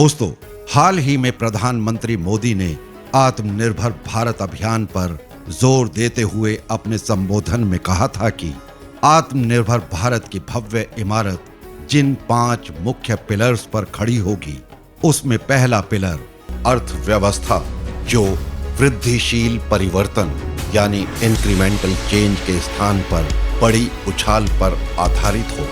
दोस्तों, हाल ही में प्रधानमंत्री मोदी ने आत्मनिर्भर भारत अभियान पर जोर देते हुए अपने संबोधन में कहा था कि आत्मनिर्भर भारत की भव्य इमारत जिन 5 मुख्य पिलर्स पर खड़ी होगी, उसमें पहला पिलर अर्थव्यवस्था, जो वृद्धिशील परिवर्तन यानी इंक्रीमेंटल चेंज के स्थान पर बड़ी उछाल पर आधारित हो।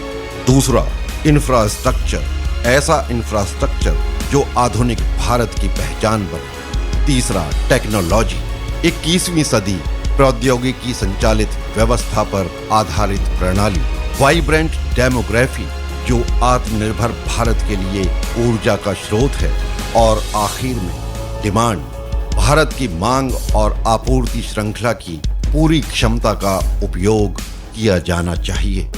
दूसरा, इंफ्रास्ट्रक्चर, ऐसा इंफ्रास्ट्रक्चर जो आधुनिक भारत की पहचान बने। तीसरा, टेक्नोलॉजी, 21वीं सदी प्रौद्योगिकी संचालित व्यवस्था पर आधारित प्रणाली। वाइब्रेंट डेमोग्राफी, जो आत्मनिर्भर भारत के लिए ऊर्जा का स्रोत है। और आखिर में डिमांड, भारत की मांग और आपूर्ति श्रृंखला की पूरी क्षमता का उपयोग किया जाना चाहिए।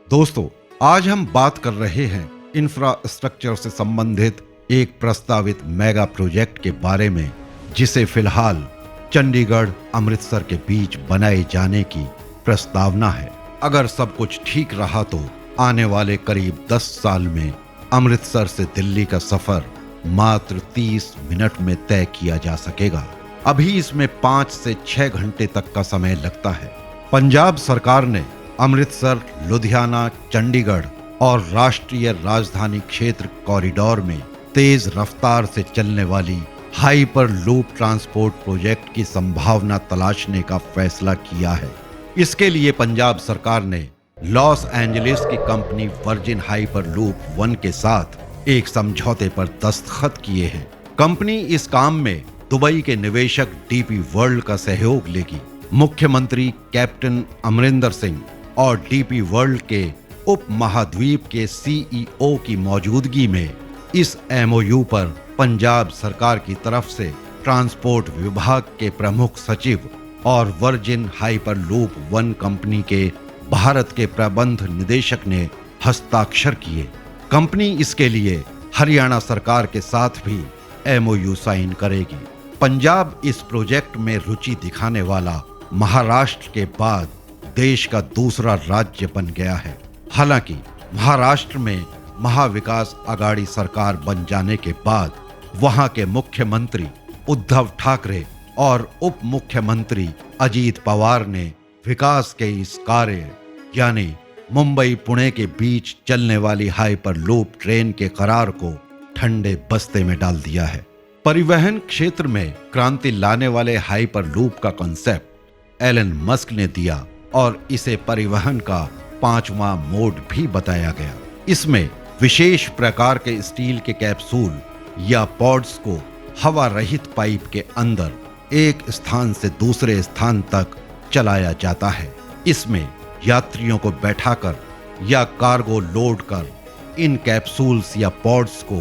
दोस्तों, आज हम बात कर रहे हैं इंफ्रास्ट्रक्चर से संबंधित एक प्रस्तावित मेगा प्रोजेक्ट के बारे में, जिसे फिलहाल चंडीगढ़ अमृतसर के बीच बनाए जाने की प्रस्तावना है। अगर सब कुछ ठीक रहा तो आने वाले करीब 10 साल में अमृतसर से दिल्ली का सफर मात्र 30 मिनट में तय किया जा सकेगा। अभी इसमें 5 से 6 घंटे तक का समय लगता है। पंजाब सरकार ने अमृतसर, लुधियाना, चंडीगढ़ और राष्ट्रीय राजधानी क्षेत्र कॉरिडोर में तेज रफ्तार से चलने वाली हाइपर लूप ट्रांसपोर्ट प्रोजेक्ट की संभावना तलाशने का फैसला किया है। इसके लिए पंजाब सरकार ने लॉस एंजलिस की कंपनी वर्जिन हाइपर लूप 1 के साथ एक समझौते पर दस्तखत किए हैं। कंपनी इस काम में दुबई के निवेशक डीपी वर्ल्ड का सहयोग लेगी। मुख्यमंत्री कैप्टन अमरिंदर सिंह और डीपी वर्ल्ड के उप महाद्वीप के सीईओ की मौजूदगी में इस एमओयू पर पंजाब सरकार की तरफ से ट्रांसपोर्ट विभाग के प्रमुख सचिव और वर्जिन हाइपर लूप 1 कंपनी के भारत के प्रबंध निदेशक ने हस्ताक्षर किए। कंपनी इसके लिए हरियाणा सरकार के साथ भी एमओयू साइन करेगी। पंजाब इस प्रोजेक्ट में रुचि दिखाने वाला महाराष्ट्र के बाद देश का दूसरा राज्य बन गया है। हालांकि महाराष्ट्र में महाविकास आघाड़ी सरकार बन जाने के बाद वहां के मुख्यमंत्री उद्धव ठाकरे और उप मुख्यमंत्री अजीत पवार ने विकास के इस कार्य यानी मुंबई पुणे के बीच चलने वाली हाइपर लूप ट्रेन के करार को ठंडे बस्ते में डाल दिया है। परिवहन क्षेत्र में क्रांति लाने वाले हाइपर लूप का कॉन्सेप्ट एलन मस्क ने दिया और इसे परिवहन का 5वां मोड भी बताया गया। इसमें विशेष प्रकार के स्टील के कैप्सूल या पॉड्स को हवा रहित पाइप के अंदर एक स्थान से दूसरे स्थान तक चलाया जाता है। इसमें यात्रियों को बैठाकर या कार्गो लोड कर इन कैप्सूल्स या पॉड्स को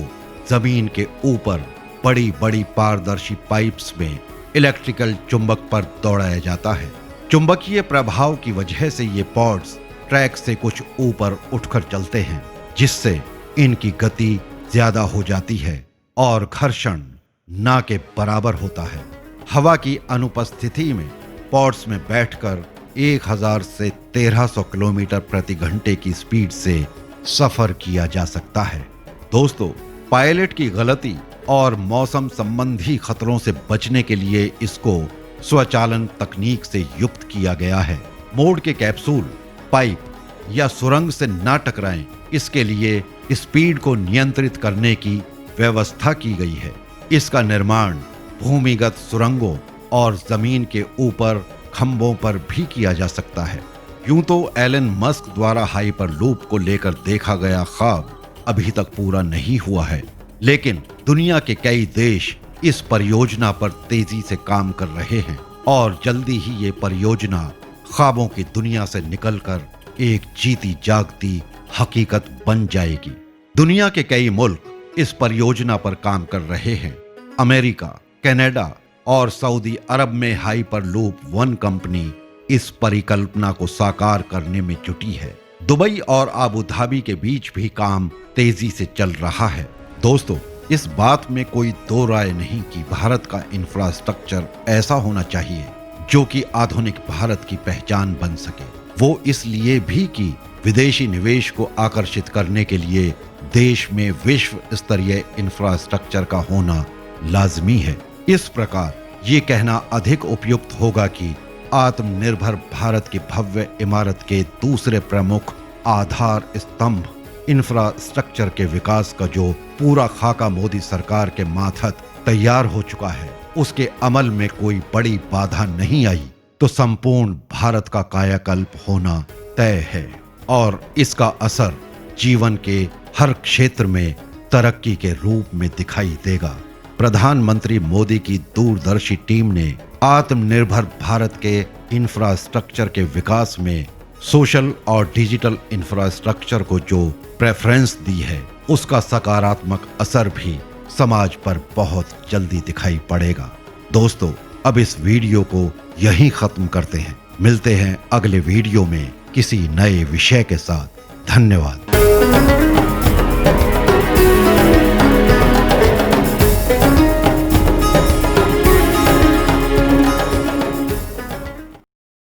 जमीन के ऊपर बड़ी बड़ी पारदर्शी पाइप्स में इलेक्ट्रिकल चुंबक पर दौड़ाया जाता है। चुंबकीय प्रभाव की वजह से ये पॉड्स ट्रैक से कुछ ऊपर उठकर चलते हैं, जिससे इनकी गति ज्यादा हो जाती है और घर्षण ना के बराबर होता है। हवा की अनुपस्थिति में पॉड्स में बैठकर 1000 से 1300 किलोमीटर प्रति घंटे की स्पीड से सफर किया जा सकता है। दोस्तों, पायलट की गलती और मौसम संबंधी खतरों से बचने के लिए इसको स्वचालन तकनीक से युक्त किया गया है। मोड के कैप्सूल पाइप या सुरंग से ना टकराएं, इसके लिए स्पीड को नियंत्रित करने की व्यवस्था की गई है। इसका निर्माण भूमिगत सुरंगों और जमीन के ऊपर खंभों पर भी किया जा सकता है। यूं तो एलन मस्क द्वारा हाइपर लूप को लेकर देखा गया ख्वाब अभी तक पूरा नहीं हुआ है, लेकिन दुनिया के कई देश इस परियोजना पर तेजी से काम कर रहे हैं और जल्दी ही ये परियोजना ख्वाबों की दुनिया से निकलकर एक जीती जागती हकीकत बन जाएगी। दुनिया के कई मुल्क इस परियोजना पर काम कर रहे हैं। अमेरिका, कनाडा और सऊदी अरब में हाइपर लूप 1 कंपनी इस परिकल्पना को साकार करने में जुटी है। दुबई और आबू धाबी के बीच भी काम तेजी से चल रहा है। दोस्तों, इस बात में कोई दो राय नहीं कि भारत का इंफ्रास्ट्रक्चर ऐसा होना चाहिए जो कि आधुनिक भारत की पहचान बन सके। वो इसलिए भी कि विदेशी निवेश को आकर्षित करने के लिए देश में विश्व स्तरीय इंफ्रास्ट्रक्चर का होना लाजमी है। इस प्रकार ये कहना अधिक उपयुक्त होगा कि आत्मनिर्भर भारत की भव्य इमारत के दूसरे प्रमुख आधार स्तंभ इंफ्रास्ट्रक्चर के विकास का जो पूरा खाका मोदी सरकार के माथत तैयार हो चुका है, उसके अमल में कोई बड़ी बाधा नहीं आई तो संपूर्ण भारत का कायाकल्प होना तय है और इसका असर जीवन के हर क्षेत्र में तरक्की के रूप में दिखाई देगा। प्रधानमंत्री मोदी की दूरदर्शी टीम ने आत्मनिर्भर भारत के इंफ्रास्ट्रक्चर के विकास में सोशल और डिजिटल इंफ्रास्ट्रक्चर को जो प्रेफरेंस दी है, उसका सकारात्मक असर भी समाज पर बहुत जल्दी दिखाई पड़ेगा। दोस्तों, अब इस वीडियो को यहीं खत्म करते हैं। मिलते हैं अगले वीडियो में किसी नए विषय के साथ। धन्यवाद।